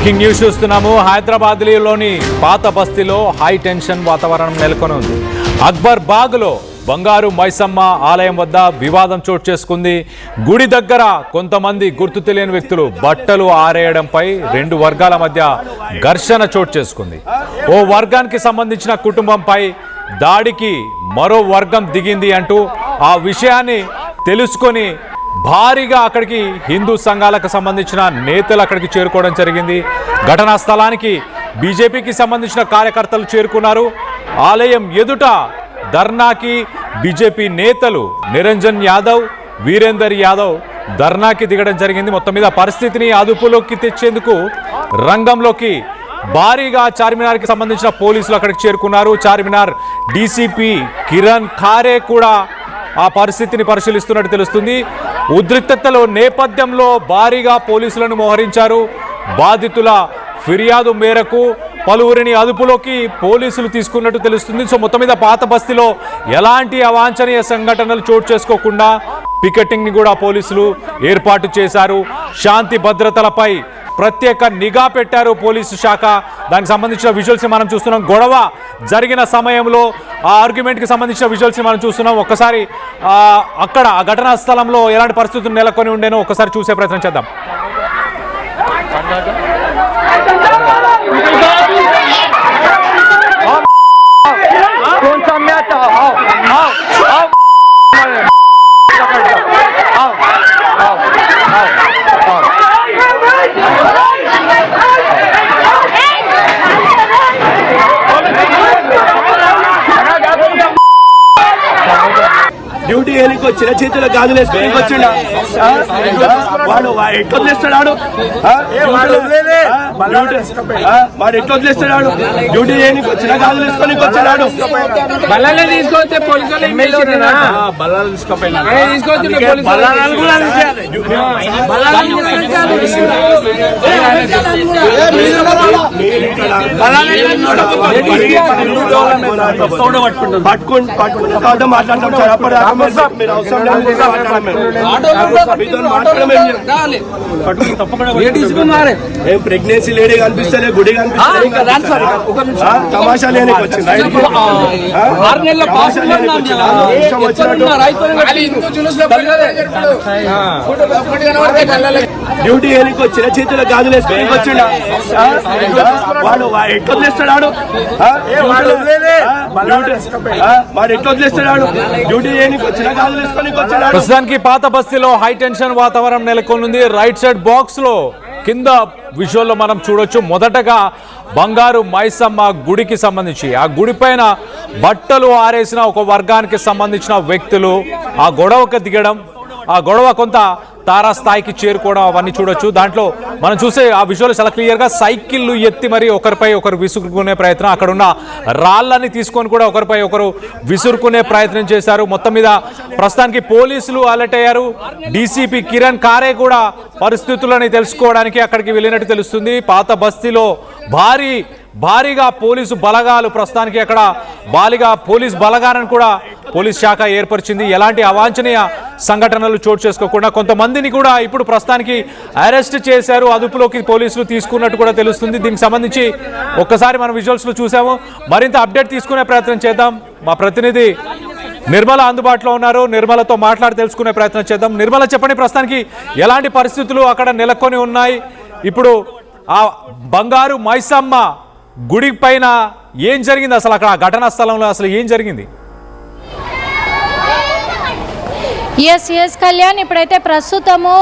Breaking news చూస్తున్నాము. హైదరాబాద్లోని పాత బస్తీలో హై టెన్షన్ వాతావరణం నెలకొని ఉంది. అక్బర్ బాగ్లో బంగారు మైసమ్మ ఆలయం వద్ద వివాదం చోటు చేసుకుంది. గుడి దగ్గర కొంతమంది గుర్తు తెలియని వ్యక్తులు బట్టలు ఆరేయడంపై రెండు వర్గాల మధ్య ఘర్షణ చోటు చేసుకుంది. ఓ వర్గానికి సంబంధించిన కుటుంబంపై దాడికి మరో వర్గం దిగింది అంటూ ఆ విషయాన్ని తెలుసుకొని భారీగా అక్కడికి హిందూ సంఘాలకు సంబంధించిన నేతలు అక్కడికి చేరుకోవడం జరిగింది. ఘటనా స్థలానికి బీజేపీకి సంబంధించిన కార్యకర్తలు చేరుకున్నారు. ఆలయం ఎదుట ధర్నాకి బీజేపీ నేతలు నిరంజన్ యాదవ్, వీరేందర్ యాదవ్ ధర్నాకి దిగడం జరిగింది. మొత్తం మీద పరిస్థితిని అదుపులోకి తెచ్చేందుకు రంగంలోకి భారీగా చార్మినార్కి సంబంధించిన పోలీసులు అక్కడికి చేరుకున్నారు. చార్మినార్ డీసీపీ కిరణ్ ఖారే కూడా ఆ పరిస్థితిని పరిశీలిస్తున్నట్టు తెలుస్తుంది. ఉద్రిక్తతలో నేపథ్యంలో భారీగా పోలీసులను మోహరించారు. బాధితుల ఫిర్యాదు మేరకు పలువురిని అదుపులోకి పోలీసులు తీసుకున్నట్టు తెలుస్తుంది. సో మొత్తం మీద పాత బస్తీలో ఎలాంటి అవాంఛనీయ సంఘటనలు చోటు చేసుకోకుండా పికెటింగ్ ని కూడా పోలీసులు ఏర్పాటు చేశారు. శాంతి భద్రతలపై ప్రత్యేక నిఘా పెట్టారు పోలీసు శాఖ. దానికి సంబంధించిన విజువల్స్ మనం చూస్తున్నాం. గొడవ జరిగిన సమయంలో ఆ ఆర్గ్యుమెంట్కి సంబంధించిన విజువల్స్ మనం చూస్తున్నాం. ఒక్కసారి అక్కడ ఆ ఘటనా స్థలంలో ఎలాంటి పరిస్థితులు నెలకొని ఉండేనో ఒక్కసారి చూసే ప్రయత్నం చేద్దాం. డ్యూటీ ఏనికి వచ్చిన చేతుల గాజులు వేసుకొని వచ్చిండా వాడు ఎట్లా వదిలేస్తాడు? వాడు ఎట్లా వదిలేస్తాడు? డ్యూటీ ఏనికి వచ్చిన గాజులు వేసుకొని వచ్చాడు. బల్లాలు తీసుకొస్తే పోలీసులు పట్టుకుంటే మాట్లాడతాం సార్. అప్పుడు ప్రెగ్నెన్సీ లేడీ కనిపిస్తలే, గుడి కనిపిస్తలే, తమాషా లేనికి వచ్చింది. డ్యూటీ ఏనికి వచ్చిన చేతుల గాజులు వేసుకొని వచ్చిండా వాడు ఎట్లా వదిలేస్తాడు? వాడు ఎట్లా వదిలేస్తాడు? డ్యూటీ ఏనికి వచ్చిన గాజులు వేసుకొని వచ్చాడు. ప్రస్తుతానికి పాత బస్తీలో హై టెన్షన్ వాతావరణం నెలకొంది. రైట్ సైడ్ బాక్స్ లో కింద విజువల్లో మనం చూడొచ్చు. మొదటగా బంగారు మైసమ్మ గుడికి సంబంధించి ఆ గుడి పైన బట్టలు ఆరేసిన ఒక వర్గానికి సంబంధించిన వ్యక్తులు ఆ గొడవకు దిగడం, ఆ గొడవ కొంత తారాస్థాయికి చేరుకోవడం అవన్నీ చూడొచ్చు. దాంట్లో మనం చూసే ఆ విజువల్ చాలా క్లియర్గా సైకిళ్ళు ఎత్తి మరి ఒకరిపై ఒకరు విసురుకునే ప్రయత్నం, అక్కడ ఉన్న రాళ్ళని తీసుకొని కూడా ఒకరిపై ఒకరు విసురుకునే ప్రయత్నం చేశారు. మొత్తం మీద ప్రస్తుతానికి పోలీసులు అలర్ట్ అయ్యారు. డీసీపీ కిరణ్ ఖారే కూడా పరిస్థితులను తెలుసుకోవడానికి అక్కడికి వెళ్ళినట్టు తెలుస్తుంది. పాత బస్తీలో భారీగా పోలీసు బలగాలు ప్రస్తుతానికి అక్కడ పోలీస్ బలగాలను కూడా పోలీస్ శాఖ ఏర్పరిచింది. ఎలాంటి అవాంఛనీయ సంఘటనలు చోటు చేసుకోకుండా కొంతమందిని కూడా ఇప్పుడు ప్రస్తుతానికి అరెస్ట్ చేశారు. అదుపులోకి పోలీసులు తీసుకున్నట్టు కూడా తెలుస్తుంది. దీనికి సంబంధించి ఒక్కసారి మనం విజువల్స్లో చూసాము. మరింత అప్డేట్ తీసుకునే ప్రయత్నం చేద్దాం. మా ప్రతినిధి నిర్మల అందుబాటులో ఉన్నారు. నిర్మలతో మాట్లాడి తెలుసుకునే ప్రయత్నం చేద్దాం. నిర్మల, చెప్పండి, ప్రస్తుతానికి ఎలాంటి పరిస్థితులు అక్కడ నెలకొని ఉన్నాయి? ఇప్పుడు ఆ బంగారు మైసమ్మ గుడి పైన ఏం జరిగింది? అసలు అక్కడ ఘటనా స్థలంలో అసలు ఏం జరిగింది? ఎస్ కళ్యాణ్, ఇప్పుడైతే ప్రస్తుతము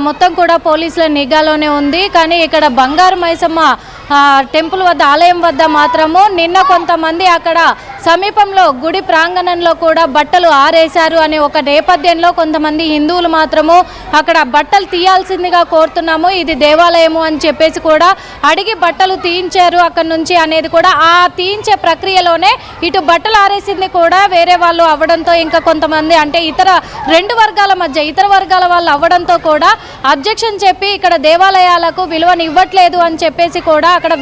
మొత్తం కూడా పోలీసుల నిఘాలోనే ఉంది. కానీ ఇక్కడ బంగారు మైసమ్మ టెంపుల్ వద్ద, ఆలయం వద్ద మాత్రము నిన్న కొంతమంది అక్కడ సమీపంలో గుడి ప్రాంగణంలో కూడా బట్టలు ఆరేశారు అనే ఒక నేపథ్యంలో కొంతమంది హిందువులు మాత్రము అక్కడ బట్టలు తీయాల్సిందిగా కోరుతున్నాము, ఇది దేవాలయము అని చెప్పేసి కూడా అడిగి బట్టలు తీయించారు అక్కడ నుంచి అనేది కూడా. ఆ తీయించే ప్రక్రియలోనే ఇటు బట్టలు ఆరేసింది కూడా వేరే వాళ్ళు అవ్వడంతో, ఇంకా కొంతమంది అంటే ఇతర వర్గాల వాళ్ళు అవ్వడంతో కూడా అబ్జెక్షన్ చెప్పి ఇక్కడ దేవాలయాలకు విలువనివ్వట్లేదు అని చెప్పేసి కూడా అక్కడ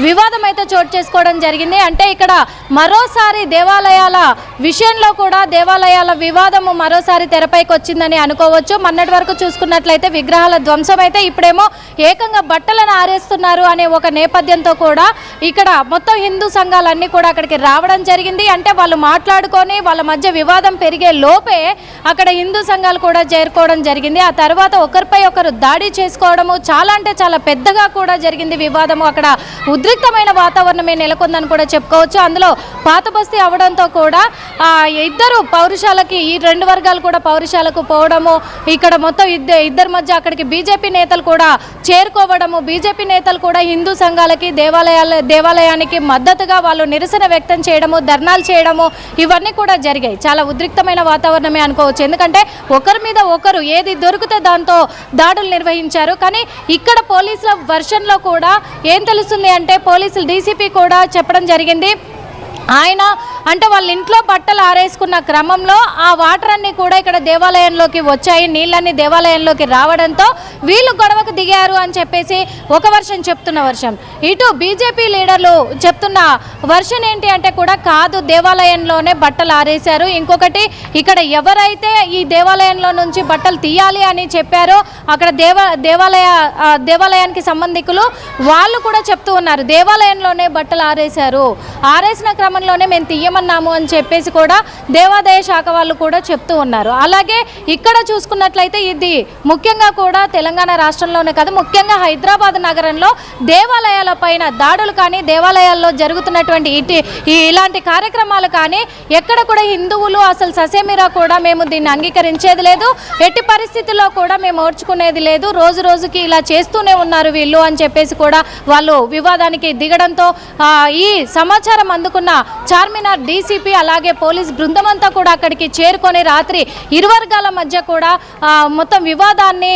వివాదం అయితే చోటు చేసుకోవడం జరిగింది. అంటే ఇక్కడ మరోసారి మరోసారి దేవాలయాల విషయంలో కూడా దేవాలయాల వివాదము మరోసారి తెరపైకి వచ్చిందని అనుకోవచ్చు. మొన్నటి వరకు చూసుకున్నట్లయితే విగ్రహాల ధ్వంసం అయితే ఇప్పుడేమో ఏకంగా బట్టలను ఆరేస్తున్నారు అనే ఒక నేపథ్యంతో కూడా ఇక్కడ మొత్తం హిందూ సంఘాలన్నీ కూడా అక్కడికి రావడం జరిగింది. అంటే వాళ్ళు మాట్లాడుకొని వాళ్ళ మధ్య వివాదం పెరిగే లోపే అక్కడ హిందూ సంఘాలు కూడా చేరుకోవడం జరిగింది. ఆ తర్వాత ఒకరిపై ఒకరు దాడి చేసుకోవడము చాలా అంటే చాలా పెద్దగా కూడా జరిగింది వివాదము. అక్కడ ఉద్రిక్తమైన వాతావరణమే నెలకొందని కూడా చెప్పుకోవచ్చు. అందులో పాత బస్తీ అవడంతో కూడా ఇద్దరు పౌరుషాలకి ఈ రెండు వర్గాలు కూడా పౌరుషాలకు పోవడము, ఇక్కడ మొత్తం ఇద్దరి మధ్య అక్కడికి బీజేపీ నేతలు కూడా చేరుకోవడము, బీజేపీ నేతలు కూడా హిందూ సంఘాలకి దేవాలయానికి మద్దతుగా వాళ్ళు నిరసన వ్యక్తం చేయడము, ధర్నాలు చేయడము ఇవన్నీ కూడా జరిగాయి. చాలా ఉద్రిక్తమైన వాతావరణమే అనుకోవచ్చు. ఎందుకంటే ఒకరి మీద ఒకరు ఏది దొరికితే దాంతో దాడులు నిర్వహించారు. కానీ ఇక్కడ పోలీసుల వర్షన్లో కూడా ఏం తెలుస్తుంది అంటే పోలీసులు డీసీపీ కూడా చెప్పడం జరిగింది, ఆయన అంటే వాళ్ళ ఇంట్లో బట్టలు ఆరేసుకున్న క్రమంలో ఆ వాటర్ అన్నీ కూడా ఇక్కడ దేవాలయంలోకి వచ్చాయి, నీళ్ళన్నీ దేవాలయంలోకి రావడంతో వీళ్ళు గొడవకు దిగారు అని చెప్పేసి ఒక వర్షన్ చెప్తున్న వర్షం. ఇటు బీజేపీ లీడర్లు చెప్తున్న వర్షన్ ఏంటి అంటే కూడా కాదు, దేవాలయంలోనే బట్టలు ఆరేశారు. ఇంకొకటి ఇక్కడ ఎవరైతే ఈ దేవాలయంలో నుంచి బట్టలు తీయాలి అని చెప్పారో అక్కడ దేవాలయానికి సంబంధికులు వాళ్ళు కూడా చెప్తూ ఉన్నారు, దేవాలయంలోనే బట్టలు ఆరేశారు, ఆరేసిన క్రమంలోనే మేము తీయమన్నాము అని చెప్పేసి కూడా దేవాదాయ శాఖ వాళ్ళు కూడా చెప్తూ ఉన్నారు. అలాగే ఇక్కడ చూసుకున్నట్లయితే ఇది ముఖ్యంగా కూడా తెలంగాణ రాష్ట్రంలోనే కాదు, ముఖ్యంగా హైదరాబాద్ నగరంలో దేవాలయాల పైన దాడులు కానీ దేవాలయాల్లో జరుగుతున్నటువంటి ఇలాంటి కార్యక్రమాలు కానీ ఎక్కడ కూడా హిందువులు అసలు ససేమిరా కూడా మేము దీన్ని అంగీకరించేది లేదు, ఎట్టి పరిస్థితుల్లో కూడా మేము ఓర్చుకునేది లేదు, రోజు రోజుకి ఇలా చేస్తూనే ఉన్నారు వీళ్ళు అని చెప్పేసి కూడా వాళ్ళు వివాదానికి దిగడంతో ఈ సమాచారం అందుకున్న చార్మినార్ డీసీపీ అలాగే పోలీస్ బృందం అంతా కూడా అక్కడికి చేరుకొని రాత్రి ఇరు వర్గాల మధ్య కూడా మొత్తం వివాదాన్ని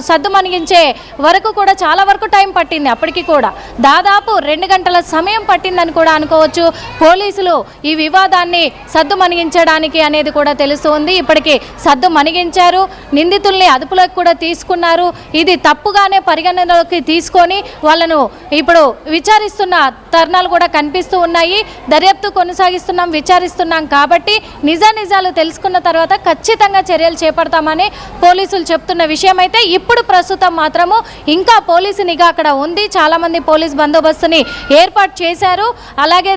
సద్దుమణిగించే వరకు కూడా చాలా వరకు టైం పట్టింది. అప్పటికి కూడా దాదాపు 2 గంటల సమయం పట్టిందని కూడా అనుకోవచ్చు పోలీసులు ఈ వివాదాన్ని సద్దుమణిగించడానికి అనేది కూడా తెలుస్తుంది. ఇప్పటికీ సద్దుమణిగించారు, నిందితుల్ని అదుపులోకి కూడా తీసుకున్నారు. ఇది తప్పుగానే పరిగణనలోకి తీసుకొని వాళ్ళను ఇప్పుడు విచారిస్తున్న తరుణాలు కూడా కనిపిస్తూ ఉన్నాయి. దర్యాప్తు కొనసాగిస్తున్నాం, విచారిస్తున్నాం కాబట్టి నిజాలు తెలుసుకున్న తర్వాత ఖచ్చితంగా చర్యలు చేపడతామని పోలీసులు చెప్తున్న విషయం అయితే ఇప్పుడు ప్రస్తుతం మాత్రము ఇంకా పోలీసు నిఘా అక్కడ ఉంది. చాలామంది పోలీస్ బందోబస్తుని ఏర్పాటు చేశారు. అలాగే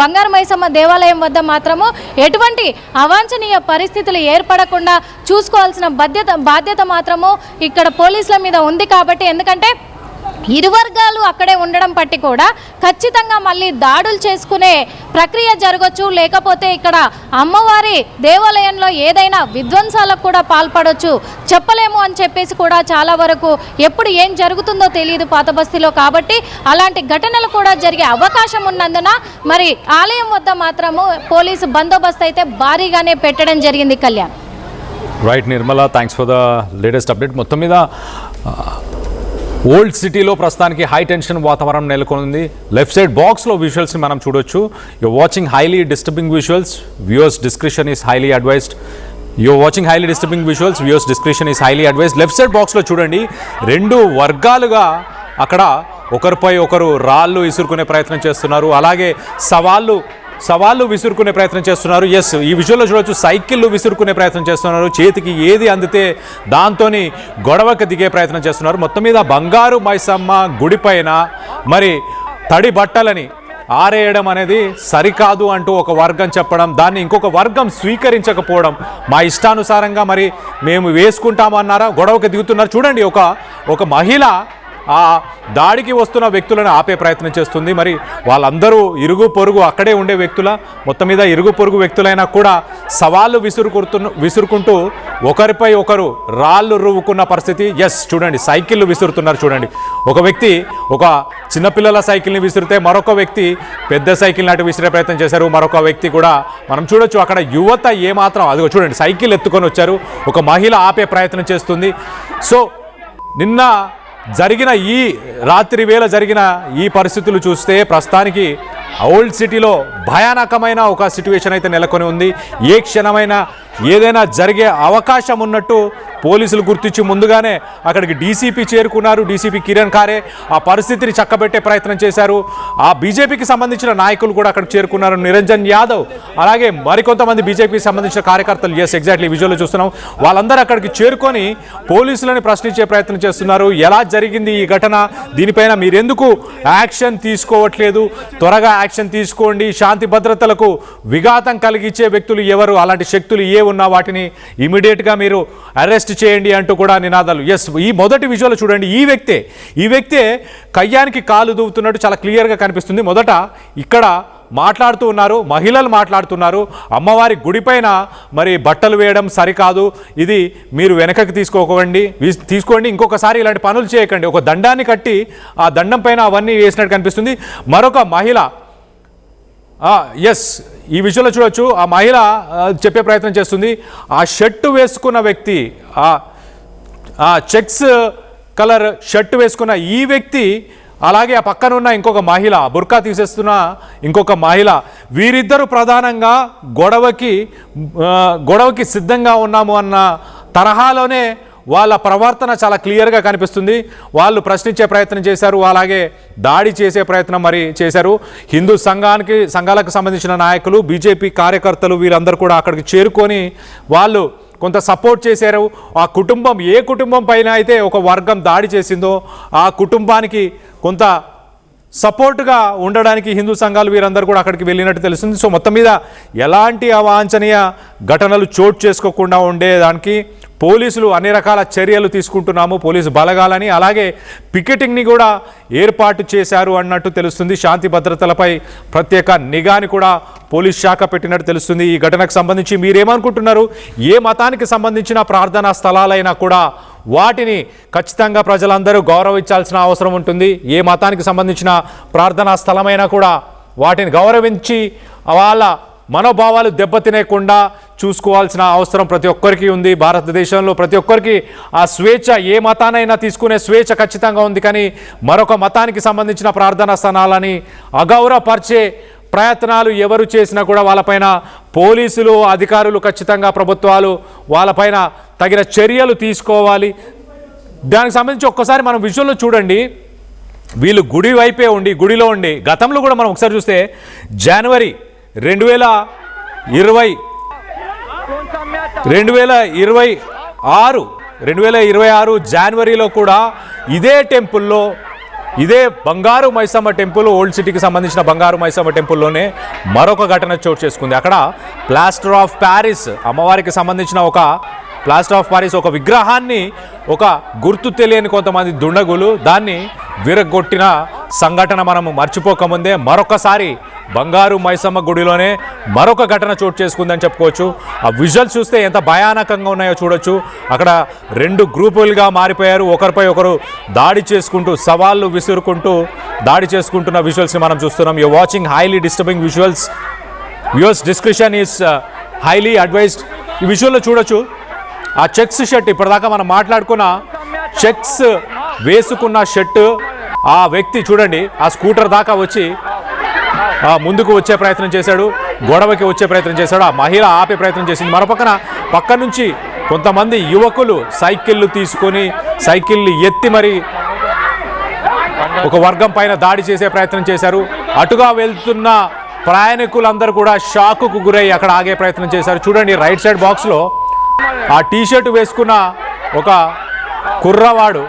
బంగారు మైసమ్మ దేవాలయం వద్ద మాత్రము ఎటువంటి అవాంఛనీయ పరిస్థితులు ఏర్పడకుండా చూసుకోవాల్సిన బాధ్యత మాత్రము ఇక్కడ పోలీసుల మీద ఉంది. కాబట్టి ఎందుకంటే ఇరు వర్గాలు అక్కడే ఉండడం బట్టి కూడా ఖచ్చితంగా మళ్ళీ దాడులు చేసుకునే ప్రక్రియ జరగచ్చు, లేకపోతే ఇక్కడ అమ్మవారి దేవాలయంలో ఏదైనా విధ్వంసాలకు కూడా పాల్పడవచ్చు, చెప్పలేము అని చెప్పేసి కూడా చాలా వరకు ఎప్పుడు ఏం జరుగుతుందో తెలియదు పాత బస్తీలో. కాబట్టి అలాంటి ఘటనలు కూడా జరిగే అవకాశం ఉన్నందున మరి ఆలయం వద్ద మాత్రము పోలీసు బందోబస్తు అయితే భారీగానే పెట్టడం జరిగింది. Kalyan. Right Nirmala, thanks for the latest update. మొత్తం మీద ఓల్డ్ సిటీలో ప్రస్తుతానికి హై టెన్షన్ వాతావరణం నెలకొంది. లెఫ్ట్ సైడ్ బాక్స్లో విజువల్స్ని మనం చూడొచ్చు. You're watching highly disturbing visuals, viewers description is highly advised. Left side బాక్స్లో చూడండి, 2 వర్గాలుగా అక్కడ ఒకరిపై ఒకరు రాళ్ళు ఇసురుకునే ప్రయత్నం చేస్తున్నారు, అలాగే సవాళ్ళు విసురుకునే ప్రయత్నం చేస్తున్నారు. ఎస్, ఈ విజువల్లో చూడొచ్చు, సైకిళ్ళు విసురుకునే ప్రయత్నం చేస్తున్నారు, చేతికి ఏది అందితే దాంతోని గొడవకు దిగే ప్రయత్నం చేస్తున్నారు. మొత్తం మీద బంగారు మైసమ్మ గుడిపైన మరి తడి బట్టలని ఆరేయడం అనేది సరికాదు అంటూ ఒక వర్గం చెప్పడం, దాన్ని ఇంకొక వర్గం స్వీకరించకపోవడం, మా ఇష్టానుసారంగా మరి మేము వేసుకుంటామన్నారా, గొడవకు దిగుతున్నారు. చూడండి, ఒక మహిళ ఆ దాడికి వస్తున్న వ్యక్తులను ఆపే ప్రయత్నం చేస్తుంది. మరి వాళ్ళందరూ ఇరుగు పొరుగు అక్కడే ఉండే వ్యక్తుల, మొత్తం మీద ఇరుగు పొరుగు వ్యక్తులైనా కూడా సవాళ్ళు విసురుకుంటూ ఒకరిపై ఒకరు రాళ్ళు రువ్వుకున్న పరిస్థితి. ఎస్, చూడండి, సైకిళ్ళు విసురుతున్నారు. చూడండి, ఒక వ్యక్తి ఒక చిన్నపిల్లల సైకిల్ని విసిరితే మరొక వ్యక్తి పెద్ద సైకిల్ నాటి విసిరే ప్రయత్నం చేశారు. మరొక వ్యక్తి కూడా మనం చూడొచ్చు, అక్కడ యువత ఏమాత్రం, అదిగో చూడండి, సైకిల్ ఎత్తుకొని వచ్చారు, ఒక మహిళ ఆపే ప్రయత్నం చేస్తుంది. సో నిన్న జరిగిన ఈ రాత్రి వేళ జరిగిన ఈ పరిస్థితులు చూస్తే ప్రస్తుతానికి ఓల్డ్ సిటీలో భయానకమైన ఒక సిట్యుయేషన్ అయితే నెలకొని ఉంది. ఏ క్షణమైనా ఏదైనా జరిగే అవకాశం ఉన్నట్టు పోలీసులు గుర్తించి ముందుగానే అక్కడికి డీసీపీ చేరుకున్నారు. డీసీపీ కిరణ్ ఖారే ఆ పరిస్థితిని చక్కబెట్టే ప్రయత్నం చేశారు. ఆ బీజేపీకి సంబంధించిన నాయకులు కూడా అక్కడికి చేరుకున్నారు. నిరంజన్ యాదవ్ అలాగే మరికొంతమంది బీజేపీకి సంబంధించిన కార్యకర్తలు ఎగ్జాక్ట్లీ విజువల్లో చూస్తున్నాం. వాళ్ళందరూ అక్కడికి చేరుకొని పోలీసులని ప్రశ్నించే ప్రయత్నం చేస్తున్నారు. ఎలా జరిగింది ఈ ఘటన, దీనిపైన మీరెందుకు యాక్షన్ తీసుకోవట్లేదు, త్వరగా యాక్షన్ తీసుకోండి, శాంతి భద్రతలకు విఘాతం కలిగించే వ్యక్తులు ఎవరు, అలాంటి శక్తులు ఏ ఉన్నా వాటిని ఇమీడియట్గా మీరు అరెస్ట్ చేయండి అంటూ కూడా నినాదాలు. ఈ మొదటి విజువల్ చూడండి. ఈ వ్యక్తే కయ్యానికి కాలు దూవుతున్నట్టు చాలా క్లియర్గా కనిపిస్తుంది. మొదట ఇక్కడ మాట్లాడుతూ ఉన్నారు, మహిళలు మాట్లాడుతున్నారు. అమ్మవారి గుడిపైన మరి బట్టలు వేయడం సరికాదు, ఇది మీరు వెనకకి తీసుకోండి, ఇంకొకసారి ఇలాంటి పనులు చేయకండి. ఒక దండాన్ని కట్టి ఆ దండం పైన అవన్నీ వేసినట్టు కనిపిస్తుంది. మరొక మహిళ ఈ విషయంలో చూడొచ్చు, ఆ మహిళ చెప్పే ప్రయత్నం చేస్తుంది. ఆ షర్టు వేసుకున్న వ్యక్తి, ఆ చెక్స్ కలర్ షర్టు వేసుకున్న ఈ వ్యక్తి, అలాగే ఆ పక్కన ఉన్న ఇంకొక మహిళ, బుర్కా తీసేస్తున్న ఇంకొక మహిళ, వీరిద్దరూ ప్రధానంగా గొడవకి సిద్ధంగా ఉన్నాము అన్న తరహాలోనే వాళ్ళ ప్రవర్తన చాలా క్లియర్గా కనిపిస్తుంది. వాళ్ళు ప్రశ్నించే ప్రయత్నం చేశారు, అలాగే దాడి చేసే ప్రయత్నం మరి చేశారు. హిందూ సంఘాలకు సంబంధించిన నాయకులు, బీజేపీ కార్యకర్తలు వీరందరూ కూడా అక్కడికి చేరుకొని వాళ్ళు కొంత సపోర్ట్ చేశారు. ఆ కుటుంబం, ఏ కుటుంబం పైన అయితే ఒక వర్గం దాడి చేసిందో ఆ కుటుంబానికి కొంత సపోర్ట్గా ఉండడానికి హిందూ సంఘాలు వీరందరూ కూడా అక్కడికి వెళ్ళినట్టు తెలుస్తుంది. సో మొత్తం మీద ఎలాంటి అవాంఛనీయ ఘటనలు చోటు చేసుకోకుండా ఉండేదానికి పోలీసులు అన్ని రకాల చర్యలు తీసుకుంటున్నాము, పోలీసు బలగాలని, అలాగే పికెటింగ్ని కూడా ఏర్పాటు చేశారు అన్నట్టు తెలుస్తుంది. శాంతి భద్రతలపై ప్రత్యేక నిఘాని కూడా పోలీస్ శాఖ పెట్టినట్టు తెలుస్తుంది. ఈ ఘటనకు సంబంధించి మీరేమనుకుంటున్నారు? ఏ మతానికి సంబంధించిన ప్రార్థనా స్థలాలైనా కూడా వాటిని ఖచ్చితంగా ప్రజలందరూ గౌరవించాల్సిన అవసరం ఉంటుంది. ఏ మతానికి సంబంధించిన ప్రార్థనా స్థలమైనా కూడా వాటిని గౌరవించి వాళ్ళ మనోభావాలు దెబ్బతినేయకుండా చూసుకోవాల్సిన అవసరం ప్రతి ఒక్కరికి ఉంది. భారతదేశంలో ప్రతి ఒక్కరికి ఆ స్వేచ్ఛ, ఏ మతానైనా తీసుకునే స్వేచ్ఛ ఖచ్చితంగా ఉంది. కానీ మరొక మతానికి సంబంధించిన ప్రార్థనా స్థానాలని అగౌరవపరిచే ప్రయత్నాలు ఎవరు చేసినా కూడా వాళ్ళపైన పోలీసులు, అధికారులు, ఖచ్చితంగా ప్రభుత్వాలు వాళ్ళపైన తగిన చర్యలు తీసుకోవాలి. దానికి సంబంధించి ఒక్కసారి మనం విజువల్లో చూడండి. వీళ్ళు గుడి వైపే ఉండి, గుడిలో ఉండి, గతంలో కూడా మనం ఒకసారి చూస్తే జనవరి 2026 జనవరిలో కూడా ఇదే టెంపుల్లో, ఇదే బంగారు మైసమ్మ టెంపుల్, ఓల్డ్ సిటీకి సంబంధించిన బంగారు మైసమ్మ టెంపుల్లోనే మరొక ఘటన చోటు చేసుకుంది. అక్కడ ప్లాస్టర్ ఆఫ్ ప్యారిస్, అమ్మవారికి సంబంధించిన ఒక ప్లాస్టర్ ఆఫ్ ప్యారిస్ ఒక విగ్రహాన్ని ఒక గుర్తు తెలియని కొంతమంది దుండగులు దాన్ని విరగొట్టిన సంఘటన మనం మర్చిపోకముందే మరొకసారి బంగారు మైసమ్మ గుడిలోనే మరొక ఘటన చోటు చేసుకుందని చెప్పుకోవచ్చు. ఆ విజువల్స్ చూస్తే ఎంత భయానకంగా ఉన్నాయో చూడొచ్చు. అక్కడ 2 గ్రూపులుగా మారిపోయారు, ఒకరిపై ఒకరు దాడి చేసుకుంటూ, సవాళ్ళు విసురుకుంటూ దాడి చేసుకుంటున్న విజువల్స్ని మనం చూస్తున్నాం. You watching highly disturbing visuals. Viewers description is highly advised. ఈ విజువల్లో చూడొచ్చు ఆ చెక్స్ షర్ట్, ఇప్పటిదాకా మనం మాట్లాడుకున్న చెక్స్ వేసుకున్న షర్టు ఆ వ్యక్తి చూడండి ఆ స్కూటర్ దాకా వచ్చి ముందుకు వచ్చే ప్రయత్నం చేశాడు, గొడవకి వచ్చే ప్రయత్నం చేశాడు. ఆ మహిళ ఆపే ప్రయత్నం చేసింది. పక్క నుంచి కొంతమంది యువకులు సైకిళ్ళు తీసుకొని సైకిళ్ళు ఎత్తి మరి ఒక వర్గం పైన దాడి చేసే ప్రయత్నం చేశారు. అటుగా వెళ్తున్న ప్రయాణికులందరూ కూడా షాకుకు గురై అక్కడ ఆగే ప్రయత్నం చేశారు. చూడండి రైట్ సైడ్ బాక్స్లో ఆ టీషర్ట్ వేసుకున్న ఒక కుర్రవాడు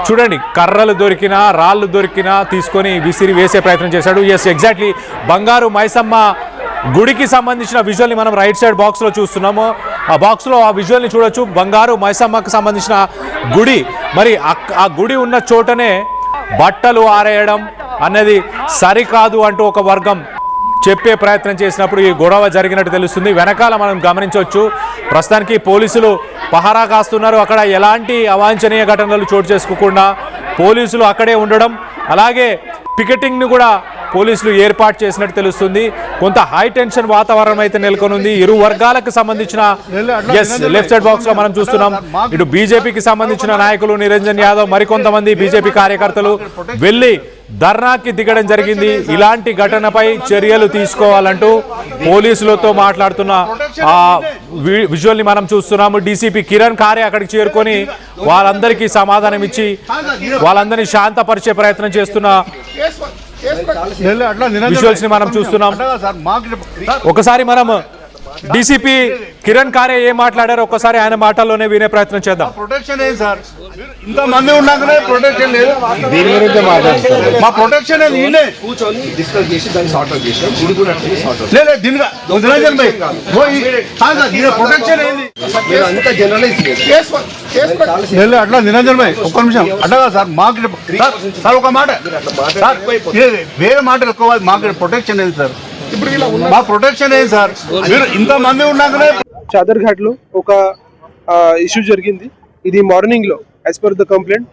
చూడండి, కర్రలు దొరికినా రాళ్ళు దొరికినా తీసుకొని విసిరి వేసే ప్రయత్నం చేశాడు. ఎగ్జాక్ట్లీ బంగారు మైసమ్మ గుడికి సంబంధించిన విజువల్ని మనం రైట్ సైడ్ బాక్స్లో చూస్తున్నాము. ఆ బాక్స్లో ఆ విజువల్ని చూడొచ్చు. బంగారు మైసమ్మకు సంబంధించిన గుడి, మరి ఆ గుడి ఉన్న చోటనే బట్టలు ఆరేయడం అనేది సరికాదు అంటూ ఒక వర్గం చెప్పే ప్రయత్నం చేసినప్పుడు ఈ గొడవ జరిగినట్టు తెలుస్తుంది. వెనకాల మనం గమనించవచ్చు, ప్రస్తుతానికి పోలీసులు పహారా కాస్తున్నారు. అక్కడ ఎలాంటి అవాంఛనీయ ఘటనలు చోటు చేసుకోకుండా పోలీసులు అక్కడే ఉండడం, అలాగే పికెటింగ్ని కూడా పోలీసులు ఏర్పాటు చేసినట్టు తెలుస్తుంది. కొంత హై టెన్షన్ వాతావరణం అయితే నెలకొనుంది. ఇరు వర్గాలకు సంబంధించిన లెఫ్ట్ సైడ్ బాక్స్ లో మనం చూస్తున్నాం, ఇటు బీజేపీకి సంబంధించిన నాయకులు నిరంజన్ యాదవ్, మరికొంతమంది బీజేపీ కార్యకర్తలు వెళ్ళి ధర్నాకి దిగడం జరిగింది. ఇలాంటి ఘటనపై చర్యలు తీసుకోవాలంటూ పోలీసులతో మాట్లాడుతున్న ఆ విజువల్ని మనం చూస్తున్నాము. డీసీపీ కిరణ్ ఖారే అక్కడికి చేరుకొని వాళ్ళందరికీ సమాధానం ఇచ్చి వాళ్ళందరినీ శాంతపరిచే ప్రయత్నం చేస్తున్న విజువల్స్ ని మనం చూస్తున్నాం. ఒకసారి మనం డీసీపీ కిరణ్ ఖారే ఏం మాట్లాడారో ఒకసారి ఆయన మాటల్లోనే వినే ప్రయత్నం చేద్దాం. ప్రొటెక్షన్ ఏంటి సార్? ఇంతమంది ఉన్నాకనే ప్రొటెక్షన్ లేదు. దీని గురించి మాట్లాడుతున్నారు. మా ప్రొటెక్షన్ ఏంది? ఈయనే కూర్చొని డిస్కస్ చేసి దాన్ని సార్ట్ అవుట్ చేసాం. గుడి కూడా సార్ట్ అవుట్ లేదు దీనిగా నిరంజన్ భాయ్ దీని ప్రొటెక్షన్ ఏంది? మీరు అంతా జనరలైజ్ లేదు అట్లా నిరంజన్ భాయ్ ఒక్క నిమిషం అట్లా సార్ మాకు సార్ ఒక మాట సార్ వేరే మాటలు ఎక్కువ మాకు ప్రొటెక్షన్ ఏంది సార్? మా ప్రొటెక్షన్ ఏంది సార్? మీరు ఇంతమంది ఉన్నాకనే చాదర్ ఘాట్ లో ఒక ఇష్యూ జరిగింది. ఇది మార్నింగ్ లో as per the complaint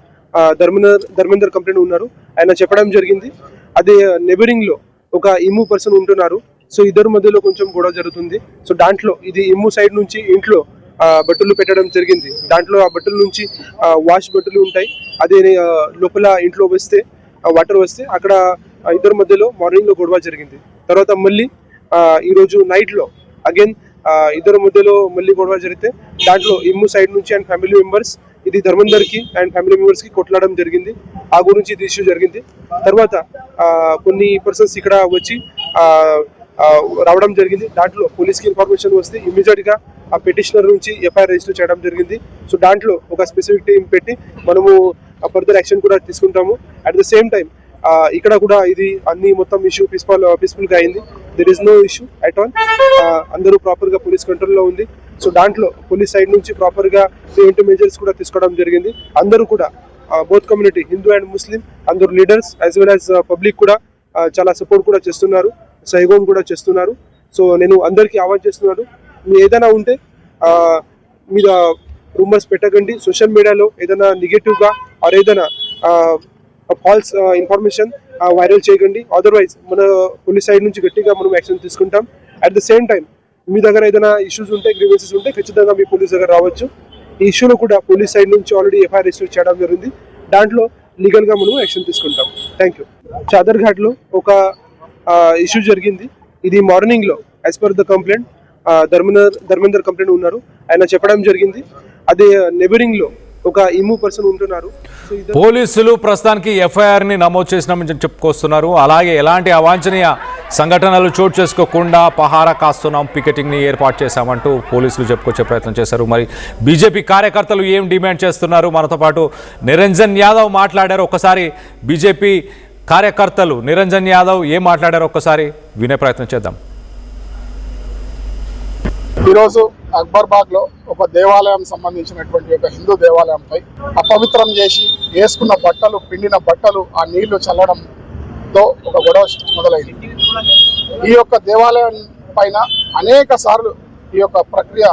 Dharmender complaint ఉన్నారు. ఆయన చెప్పడం జరిగింది అదే నెబరింగ్ లో ఒక ఇమ్ము పర్సన్ ఉంటున్నారు. సో ఇద్దరు మధ్యలో కొంచెం గొడవ జరుగుతుంది. సో దాంట్లో ఇది ఇమ్ము సైడ్ నుంచి ఇంట్లో బట్టలు పెట్టడం జరిగింది. దాంట్లో ఆ బట్టల నుంచి వాష్ బట్టలు ఉంటాయి. అదే లోపల ఇంట్లో వస్తే వాటర్ వస్తే అక్కడ ఇద్దరు మధ్యలో మార్నింగ్ లో గొడవ జరిగింది. తర్వాత మళ్ళీ ఈరోజు నైట్ లో అగైన్ ఇద్దరు మధ్యలో మళ్ళీ గొడవ జరిగితే దాంట్లో ఇమ్ము సైడ్ నుంచి అండ్ ఫ్యామిలీ మెంబర్స్ ఇది ధర్మందర్ కి అండ్ ఫ్యామిలీ మెంబర్స్ కి కొట్లాడడం జరిగింది. ఆ గురించి ఇది ఇష్యూ జరిగింది. తర్వాత కొన్ని పర్సన్స్ ఇక్కడ వచ్చి రావడం జరిగింది. దాంట్లో పోలీస్కి ఇన్ఫర్మేషన్ వస్తే ఇమీడియట్ గా ఆ పిటిషనర్ నుంచి ఎఫ్ఐఆర్ రిజిస్టర్ చేయడం జరిగింది. సో దాంట్లో ఒక స్పెసిఫిక్ టీం పెట్టి మనము ఫర్దర్ యాక్షన్ కూడా తీసుకుంటాము. అట్ ద సేమ్ టైం ఇక్కడ కూడా ఇది అన్ని మొత్తం ఇష్యూ పీస్ఫుల్ గా అయింది. There is no issue at all. అందరూ ప్రాపర్ గా పోలీస్ కంట్రోల్ లో ఉంది. సో దాంట్లో పోలీస్ సైడ్ నుంచి ప్రాపర్ గా ప్రివెంటివ్ మెజర్స్ కూడా తీసుకోవడం జరిగింది. అందరూ కూడా both community Hindu and Muslim అందరూ leaders as well as public కూడా చాలా సపోర్ట్ కూడా చేస్తున్నారు, సహయోగం కూడా చేస్తున్నారు. సో నేను అందరికీ ఆహ్వానం చేస్తున్నాను, మీరు ఏదైనా ఉంటే మీరు రూమర్స్ పెట్టకండి. సోషల్ మీడియాలో ఏదైనా నెగటివ్ గా ఆర్ ఏదైనా ఫాల్స్ ఇన్ఫర్మేషన్ వైరల్ చేయకండి. అదర్వైజ్ మన పోలీస్ సైడ్ నుంచి గట్టిగా మనం యాక్షన్ తీసుకుంటాం. అట్ ద సేమ్ టైం మీ దగ్గర ఏదైనా ఇష్యూస్ ఉంటే గ్రీవెన్సెస్ ఉంటే ఖచ్చితంగా మీ పోలీస్ దగ్గర రావచ్చు. ఈ ఇష్యూలో కూడా పోలీస్ సైడ్ నుంచి ఆల్రెడీ ఎఫ్ఐఆర్ రిజిస్టర్ చేయడం జరిగింది. దాంట్లో లీగల్ గా మనం యాక్షన్ తీసుకుంటాం. Thank you. చాదర్ ఘాట్ లో ఒక ఇష్యూ జరిగింది. ఇది మార్నింగ్ లో as per the complaint Dharmender complaint ఉన్నారు. ఆయన చెప్పడం జరిగింది అదే నెబరింగ్ లో ఒక ఇమ్ము పర్సన్ ఉంటున్నారు. పోలీసులు ప్రస్తుతానికి ఎఫ్ఐఆర్ ని నమోదు చేసినామని చెప్పుకొస్తున్నారు. అలాగే ఎలాంటి అవాంఛనీయ సంఘటనలు చోటు చేసుకోకుండా పహారా కాస్తున్నాం, పికెటింగ్ ని ఏర్పాటు చేశామంటూ పోలీసులు చెప్పుకొచ్చే ప్రయత్నం చేశారు. మరి బీజేపీ కార్యకర్తలు ఏం డిమాండ్ చేస్తున్నారు? మనతో పాటు నిరంజన్ యాదవ్ మాట్లాడారు. ఒకసారి బీజేపీ కార్యకర్తలు నిరంజన్ యాదవ్ ఏం మాట్లాడారో ఒక్కసారి వినే ప్రయత్నం చేద్దాం. ఈరోజు అక్బర్బాగ్ లో ఒక దేవాలయం సంబంధించినటువంటి ఒక హిందూ దేవాలయంపై అపవిత్రం చేసి వేసుకున్న బట్టలు, పిండిన బట్టలు ఆ నీళ్లు చల్లడంతో ఒక గొడవ మొదలైంది. ఈ యొక్క దేవాలయం పైన అనేక సార్లు ఈ యొక్క ప్రక్రియ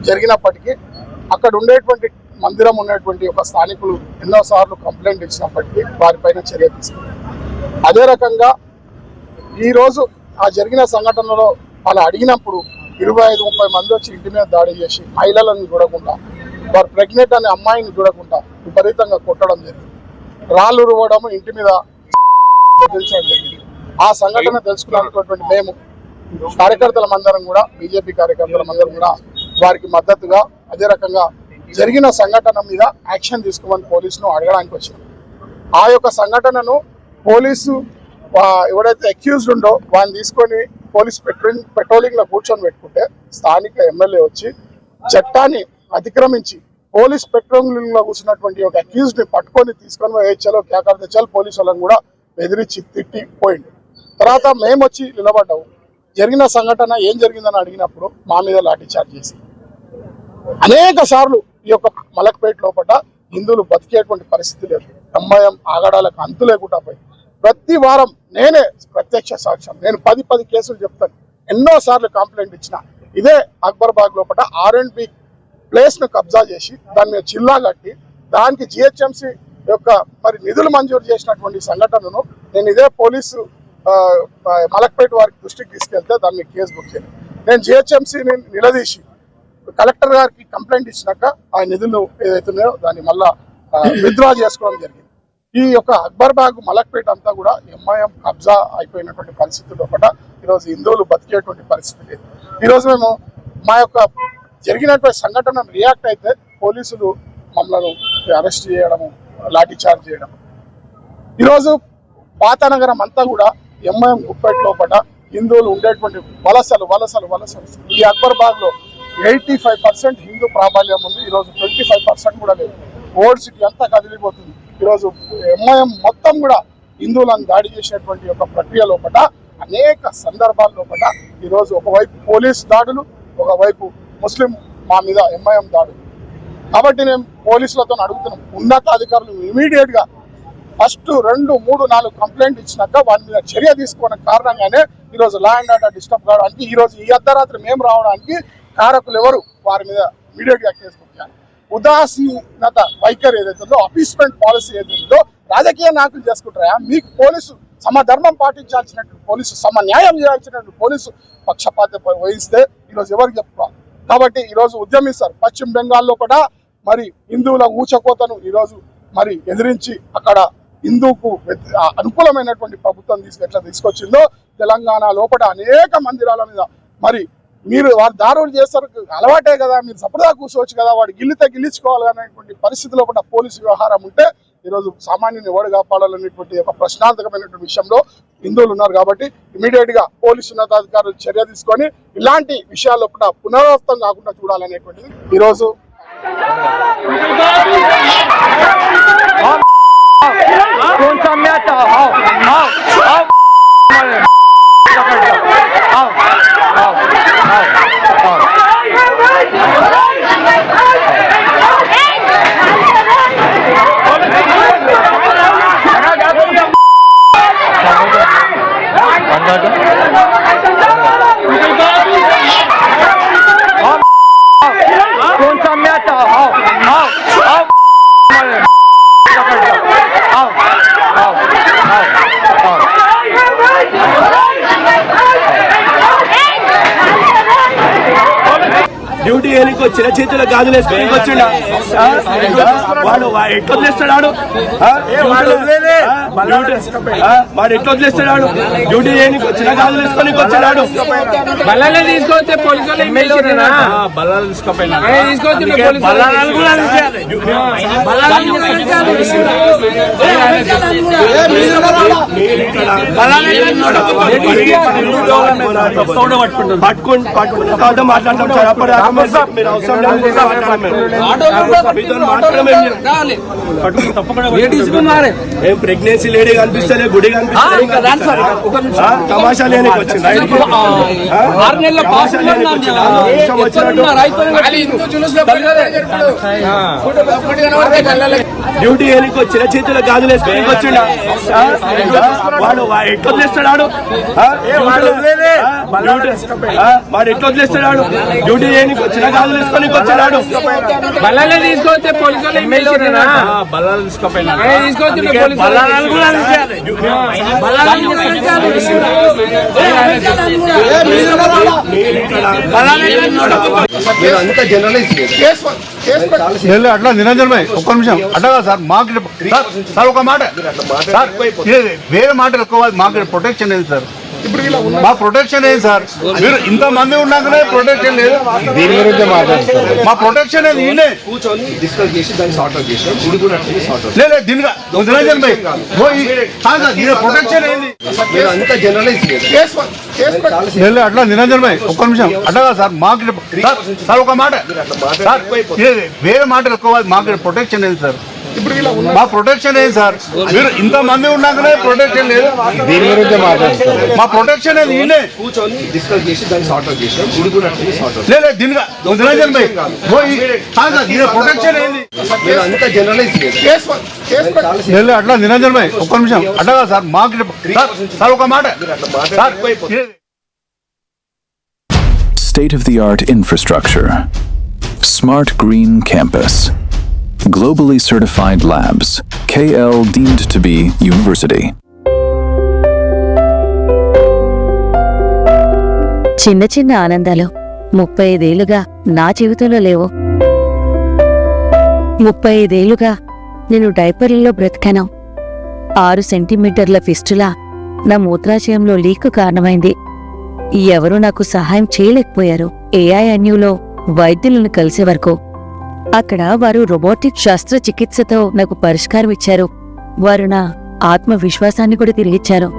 జరిగినప్పటికీ అక్కడ ఉండేటువంటి మందిరం ఉన్నటువంటి ఒక స్థానికులు ఎన్నోసార్లు కంప్లైంట్ ఇచ్చినప్పటికీ వారిపైన చర్య తీసుకున్నారు. అదే రకంగా ఈరోజు ఆ జరిగిన సంఘటనలో వాళ్ళు అడిగినప్పుడు 25-30 మంది వచ్చి ఇంటి మీద దాడి చేసి మహిళలను చూడకుండా, వారు ప్రెగ్నెంట్ అనే అమ్మాయిని చూడకుండా విపరీతంగా కొట్టడం జరిగింది. రాళ్ళు రువ్వడం, ఇంటి మీద బెదిరించడం జరిగింది. ఆ సంఘటన తెలుసుకున్నటువంటి మేము కార్యకర్తలమందరం కూడా, బీజేపీ కార్యకర్తలమందరం కూడా వారికి మద్దతుగా అదే రకంగా జరిగిన సంఘటన మీద యాక్షన్ తీసుకోమని పోలీసును అడగడానికి వచ్చినాం. ఆ యొక్క సంఘటనను పోలీసు ఎవడైతే అక్యూజ్డ్ ఉండో వాడిని తీసుకొని పోలీస్ పెట్రోలింగ్ లో కూర్చొని పెట్టుకుంటే స్థానిక ఎమ్మెల్యే వచ్చి చట్టాన్ని అతిక్రమించి పోలీస్ పెట్రోలింగ్ లో కూర్చున్నటువంటి ఒక అక్యూజ్డ్ ని పట్టుకొని తీసుకొని వేయించాలో క్యాకర్దచ్చాలు పోలీసు వాళ్ళని కూడా బెదిరించి తిట్టి పోయింది. తర్వాత మేము వచ్చి నిలబడ్డాము. జరిగిన సంఘటన ఏం జరిగిందని అడిగినప్పుడు మా మీద లాఠీ చార్జ్ చేసి అనేక సార్లు ఈ యొక్క మలక్పేట లోపల హిందువులు బతికేటువంటి పరిస్థితి లేదు. అమ్మాయం ఆగడాలకు అంతు లేకుండా పోయి ప్రతి వారం నేనే ప్రత్యక్ష సాక్ష్యం, నేను 10 కేసులు చెప్తాను. ఎన్నోసార్లు కంప్లైంట్ ఇచ్చిన ఇదే అక్బర్బాగ్ లోపల R&B ప్లేస్ ను కబ్జా చేసి దాని మీద చిల్లా కట్టి దానికి జిహెచ్ఎంసీ యొక్క మరి నిధులు మంజూరు చేసినటువంటి సంఘటనను నేను ఇదే పోలీసు మలక్పేట వారికి దృష్టికి తీసుకెళ్తే దాన్ని కేసు బుక్ చేయలేదు. నేను జిహెచ్ఎంసీని నిలదీసి కలెక్టర్ గారికి కంప్లైంట్ ఇచ్చినాక ఆ నిధులు ఏదైతున్నాయో దాన్ని మళ్ళా విత్డ్రా చేసుకోవడం జరిగింది. ఈ యొక్క అక్బర్ బాగ్ మలక్పేట అంతా కూడా ఎంఐఎం కబ్జా అయిపోయినటువంటి పరిస్థితుల్లో కూడా ఈరోజు హిందువులు బతికేటువంటి పరిస్థితి లేదు. ఈరోజు మేము మా యొక్క జరిగినటువంటి సంఘటనను రియాక్ట్ అయితే పోలీసులు మమ్మల్ని అరెస్ట్ చేయడము, లాఠీ చార్జ్ చేయడం. ఈరోజు పాతనగరం అంతా కూడా ఎంఐఎం గుప్పేట లోపల హిందువులు ఉండేటువంటి వలసలు వలసలు వలసలు. ఈ అక్బర్ బాగ్ లో 85% హిందూ ప్రాబల్యం ఉంది. ఈరోజు 25% కూడా లేదు. ఓల్డ్ సిటీ అంతా కదిలిపోతుంది. ఈరోజు ఎంఐఎం మొత్తం కూడా హిందువులను దాడి చేసేటువంటి ఒక ప్రక్రియ లోపల అనేక సందర్భాల లోపల ఈరోజు ఒకవైపు పోలీస్ దాడులు, ఒకవైపు ముస్లిం మా మీద ఎంఐఎం దాడులు. కాబట్టి నేను పోలీసులతో అడుగుతున్నాం, ఉన్నతాధికారులు ఇమీడియట్ గా ఫస్ట్ 2, 3, 4 కంప్లైంట్ ఇచ్చినాక వాటి మీద చర్య తీసుకోవడం కారణంగానే ఈరోజు లా అండ్ ఆర్డర్ డిస్టర్బ్ కావడానికి, ఈరోజు ఈ అర్ధరాత్రి మేము రావడానికి కారకులు ఎవరు, వారి మీద ఇమీడియట్ గా కేసు పెట్టాలి. ఉదాసీనత వైఖరి ఏదైతుందో, అపీస్మెంట్ పాలసీ ఏదైతుందో రాజకీయ నాయకులు చేసుకుంటారా? మీకు పోలీసు సమధర్మం పాటించాల్సినటువంటి పోలీసు, సమన్యాయం చేయాల్సినటువంటి పోలీసు పక్షపాత వహిస్తే ఈరోజు ఎవరికి చెప్పుకోవాలి? కాబట్టి ఈరోజు ఉద్యమిస్తారు. పశ్చిమ బెంగాల్లో కూడా మరి హిందువుల ఊచకోతను ఈరోజు మరి ఎదిరించి అక్కడ హిందూకు అనుకూలమైనటువంటి ప్రభుత్వం ఎట్లా తీసుకొచ్చిందో, తెలంగాణ లోపల అనేక మందిరాల మీద మరి మీరు వారు దారులు చేస్తారు, అలవాటే కదా, మీరు సపదా కూర్చోవచ్చు కదా, వాడు గిల్లితే గిల్లించుకోవాలి అనేటువంటి పరిస్థితిలో కూడా పోలీసు వ్యవహారం ఉంటే ఈరోజు సామాన్యుని ఓడి కాపాడాలనేటువంటి ఒక ప్రశ్నార్థకమైనటువంటి విషయంలో హిందువులు ఉన్నారు. కాబట్టి ఇమీడియట్ గా పోలీసు ఉన్నతాధికారులు చర్య తీసుకొని ఇలాంటి విషయాల్లో కూడా పునరావృతం కాకుండా చూడాలనేటువంటిది ఈరోజు డ్యూటీ ఏనికి వచ్చిన చేతుల గాజులు వేసుకొని వచ్చిండ వాడు ఎట్లా వదిలేస్తాడు? వాడు ఎట్లా వదిలేస్తాడు? డ్యూటీ ఏనికి వచ్చిన గాజులు వేసుకొని వచ్చాడు. బల్లాలే తీసుకొస్తే పోలీసులు బల్లాలు తీసుకుపోయినా పట్టుకుని మాట్లాడతాం సార్. మీరు అవసరం ఏం ప్రెగ్నెన్సీ లేడీ కనిపిస్తలే, గుడి కనిపిస్తలే, తమాషా లేని వచ్చింది. డ్యూటీ ఏనికి వచ్చిన చేతుల గాజులు వేసుకొని వచ్చిండ వాడు ఎట్లా వదిలేస్తాడు? వాడు ఎట్లా వదిలేస్తాడు? డ్యూటీ ఏనికి వచ్చిన గాజులు వేసుకొని వచ్చాడు. బల్లాలే తీసుకొస్తే పోలీసులు బల్లాలు తీసుకుపోయినా అట్లా నిరంజన్ భాయ్ ఒక్క నిమిషం అట్లా సార్. మాకు సార్ ఒక మాట సార్, వేరే మాట ఎక్కువ, మాకు ప్రొటెక్షన్ ఏంటి సార్? మా ప్రొటెక్షన్ ఏంటి సార్? మీరు ఇంతమంది ఉన్నాకనే ప్రొటెక్షన్ లేదు. దీని గురించి మాట్లాడుతున్నారు. మా ప్రొటెక్షన్ ఏంది? కూర్చొని డిస్కస్ చేసి దాన్ని సార్ట్ అవుట్ చేసాం. గుడి కూడా సార్ట్ అవుట్ లేదు దీనిగా నిరంజన్ భాయ్ ప్రొటెక్షన్ ఏంది? అంతా జనరలైజ్ లేదు అట్లా నిరంజన్ భాయ్ ఒక్క నిమిషం అట్లా సార్. మాకు సార్ ఒక మాట సార్, వేరే మాట ఎక్కువ, మాకు ప్రొటెక్షన్ ఏంటి సార్? మా ప్రొటెక్షన్ ఏంటి సార్? మీరు ఇంతమంది ఉన్నాకనే ప్రొటెక్షన్ లేదు. దీని గురించి మాట్లాడుతున్నారు. మా ప్రొటెక్షన్ ఏంది? కూర్చొని డిస్కస్ చేసి దాన్ని సార్ట్ అవుట్ చేసాం. గుడి కూడా సార్ట్ అవుట్ లేదు దీనిగా నిరంజన్ భాయ్ ప్రొటెక్షన్ ఏంది? అంతా జనరలైజ్ లేదు అట్లా నిరంజన్ భాయ్ ఒక్క నిమిషం అట్లా సార్. మాకు సార్ ఒక మాట sir. State-of-the-art infrastructure, smart green campus, globally certified labs, KL deemed to be university. చిన్న చిన్న ఆనందాలు 35 ఏళ్లుగా నా జీవితంలో లేవు. 35 ఏళ్లుగా నేను డైపర్లలో బ్రతికాను. 6 సెంటీమీటర్ల ఫిస్టులా నా మూత్రాశయంలో లీక్ కారణమైంది. ఎవరూ నాకు సహాయం చేయలేకపోయారు. ఏఐఎన్యూలో వైద్యులను కలిసే వరకు అక్కడ వారు రోబోటిక్ శస్త్రచికిత్సతో నాకు పరిష్కారం ఇచ్చారు. వారు నా ఆత్మవిశ్వాసాన్ని కూడా తిరిగిచ్చారు.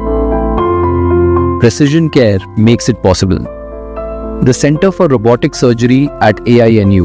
Precision care makes it possible. The Center for Robotic Surgery at AINU